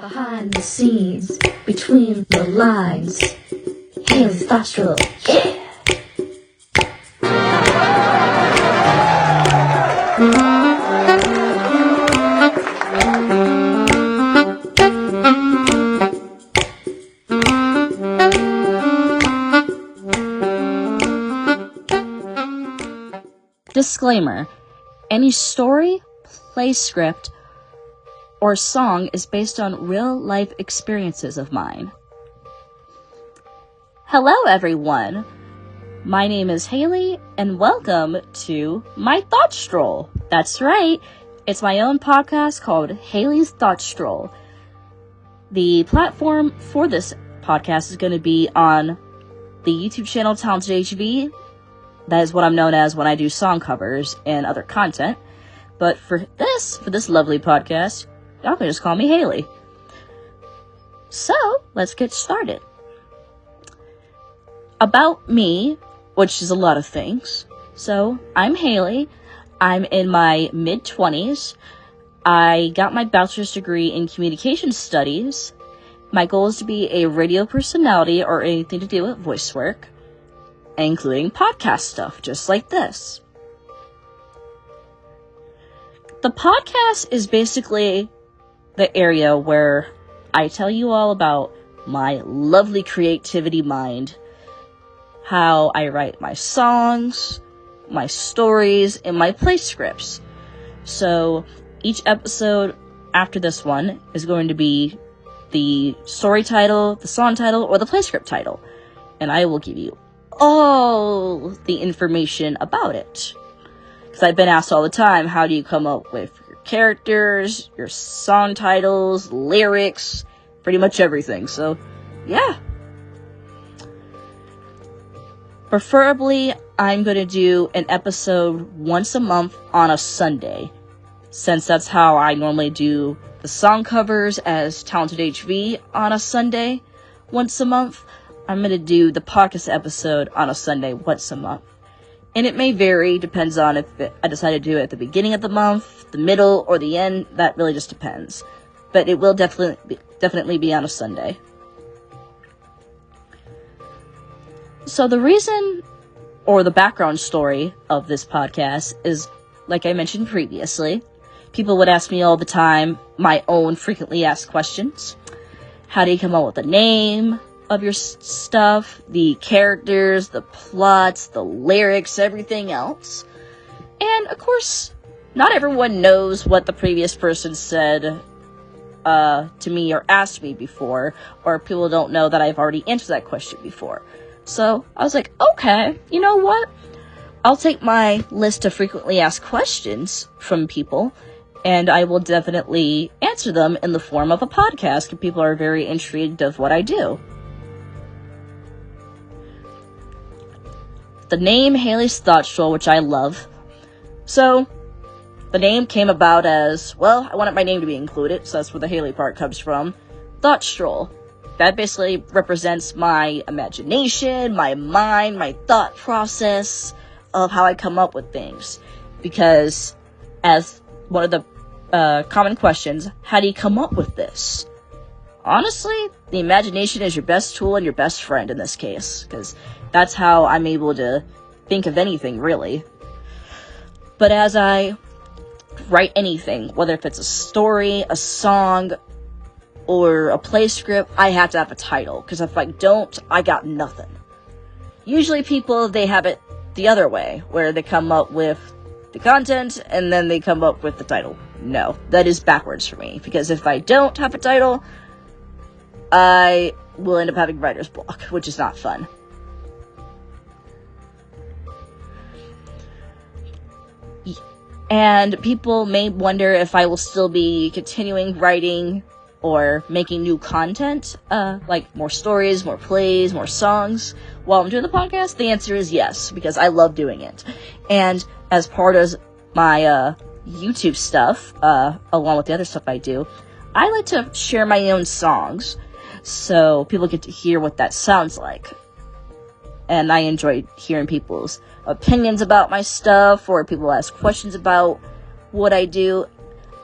Behind the scenes, between the lines, Haley's thought stroll, yeah! Disclaimer: any story, play script, or song is based on real-life experiences of mine. Hello, everyone. My name is Haley, and welcome to my Thought Stroll. That's right. It's my own podcast called Haley's Thought Stroll. The platform for this podcast is going to be on the YouTube channel Talented HV. That is what I'm known as when I do song covers and other content. But for this lovely podcast, y'all can just call me Haley. So, let's get started. About me, which is a lot of things. So, I'm Haley. I'm in my mid-20s. I got my bachelor's degree in communication studies. My goal is to be a radio personality or anything to do with voice work, including podcast stuff, just like this. The podcast is basically the area where I tell you all about my lovely creativity mind, how I write my songs, my stories, and my play scripts. So each episode after this one is going to be the story title, the song title, or the play script title, and I will give you all the information about it. Because I've been asked all the time, how do you come up with your characters, your song titles, lyrics, pretty much everything. So, yeah. Preferably, I'm going to do an episode once a month on a Sunday, since that's how I normally do the song covers as Talented HV on a Sunday once a month. I'm going to do the podcast episode on a Sunday once a month. And it may vary, depends on if I decide to do it at the beginning of the month, the middle, or the end. That really just depends. But it will definitely be on a Sunday. So the reason, or the background story of this podcast is, like I mentioned previously, people would ask me all the time my own frequently asked questions. How do you come up with the name of your stuff, the characters, the plots, the lyrics, everything else? And of course, not everyone knows what the previous person said to me or asked me before, or people don't know that I've already answered that question before. So I was like, okay, you know what? I'll take my list of frequently asked questions from people, and I will definitely answer them in the form of a podcast if people are very intrigued of what I do. The name Haley's Thought Stroll, which I love. So, the name came about as, well, I wanted my name to be included, so that's where the Haley part comes from. Thought Stroll. That basically represents my imagination, my mind, my thought process of how I come up with things. Because, as one of the common questions, how do you come up with this? Honestly, the imagination is your best tool and your best friend in this case, because that's how I'm able to think of anything, really. But as I write anything, whether if it's a story, a song, or a play script, I have to have a title, because if I don't, I got nothing. Usually people, they have it the other way, where they come up with the content, and then they come up with the title. No, that is backwards for me, because if I don't have a title, I will end up having writer's block, which is not fun. And people may wonder if I will still be continuing writing or making new content, like more stories, more plays, more songs, while I'm doing the podcast. The answer is yes, because I love doing it. And as part of my YouTube stuff, along with the other stuff I do, I like to share my own songs, so people get to hear what that sounds like. And I enjoy hearing people's opinions about my stuff, or people ask questions about what I do.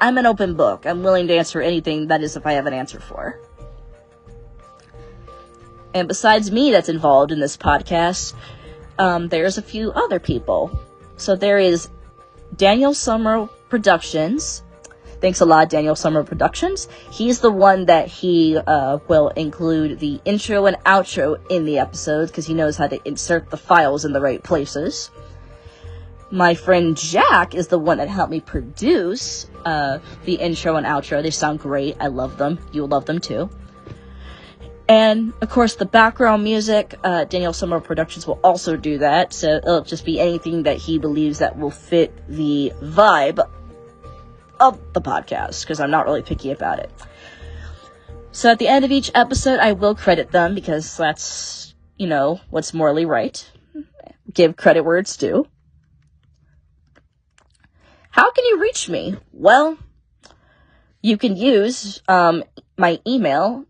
I'm an open book. I'm willing to answer anything that is if I have an answer for. And besides me that's involved in this podcast, there's a few other people. So there is Daniel Summer Productions. Thanks a lot, Daniel Summer Productions. He's the one that he will include the intro and outro in the episodes because he knows how to insert the files in the right places. My friend Jack is the one that helped me produce the intro and outro. They sound great. I love them. You'll love them too. And, of course, the background music, Daniel Summer Productions will also do that. So it'll just be anything that he believes that will fit the vibe of the podcast, because I'm not really picky about it. So at the end of each episode, I will credit them, because that's, what's morally right. Give credit where it's due. How can you reach me? Well, you can use my email,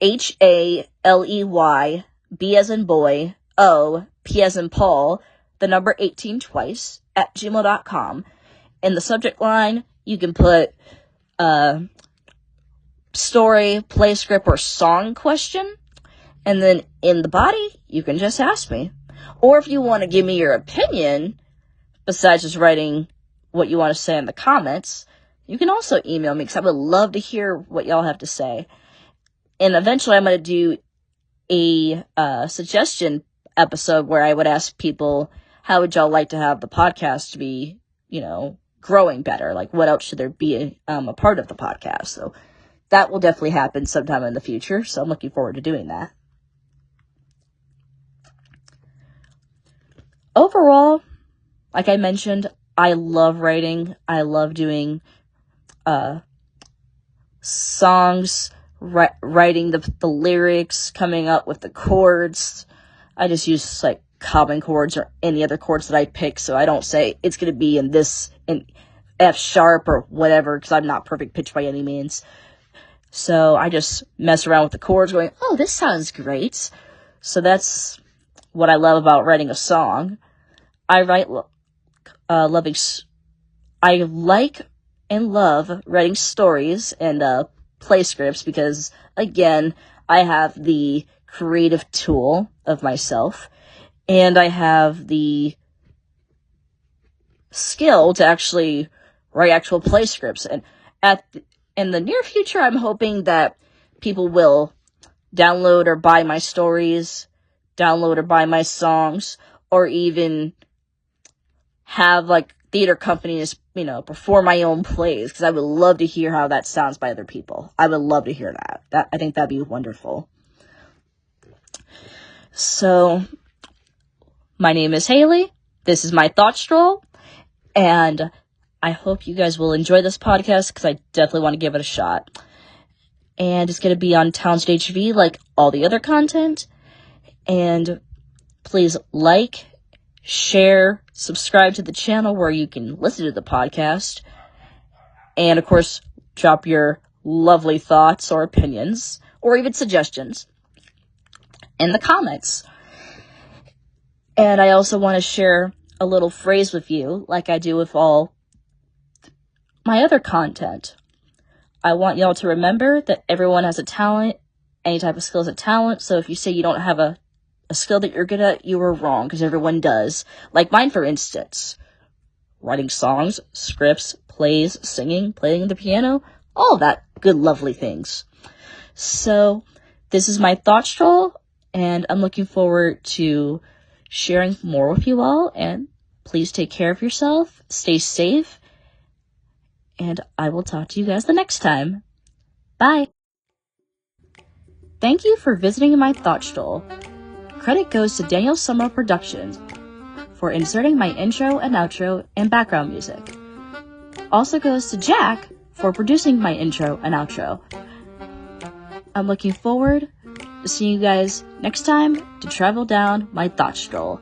HALEY, B as in boy, O, P as in Paul, the number 18 twice, at gmail.com. In the subject line, you can put story, play script, or song question. And then in the body, you can just ask me. Or if you want to give me your opinion, besides just writing what you want to say in the comments, you can also email me, because I would love to hear what y'all have to say. And eventually I'm going to do a suggestion episode where I would ask people, how would y'all like to have the podcast to be, growing better? Like, what else should there be a part of the podcast? So that will definitely happen sometime in the future. So I'm looking forward to doing that. Overall, like I mentioned, I love writing. I love doing songs, writing the lyrics, coming up with the chords. I just use like common chords or any other chords that I pick, so I don't say it's going to be in F sharp or whatever, because I'm not perfect pitch by any means. So I just mess around with the chords going, oh, this sounds great. So that's what I love about writing a song. I like and love writing stories and play scripts, because again, I have the creative tool of myself, and I have the skill to actually write actual play scripts. And in the near future, I'm hoping that people will download or buy my stories, download or buy my songs, or even have like theater companies, perform my own plays, because I would love to hear how that sounds by other people. I would love to hear that. I think that'd be wonderful. So, my name is Haley. This is my thought stroll, and I hope you guys will enjoy this podcast, because I definitely want to give it a shot. And it's going to be on Townstage V like all the other content. And please like, share, subscribe to the channel where you can listen to the podcast. And of course, drop your lovely thoughts or opinions, or even suggestions, in the comments. And I also want to share a little phrase with you, like I do with all my other content. I want y'all to remember that everyone has a talent. Any type of skill is a talent. So if you say you don't have a skill that you're good at, you are wrong, because everyone does. Like mine, for instance. Writing songs, scripts, plays, singing, playing the piano, all that good, lovely things. So, this is my thought stroll, and I'm looking forward to sharing more with you all, and please take care of yourself, stay safe, and I will talk to you guys the next time. Bye! Thank you for visiting my thought stroll. Credit goes to Daniel Summer Productions for inserting my intro and outro and background music. Also goes to Jack for producing my intro and outro. I'm looking forward to seeing you guys next time to travel down my thought stroll.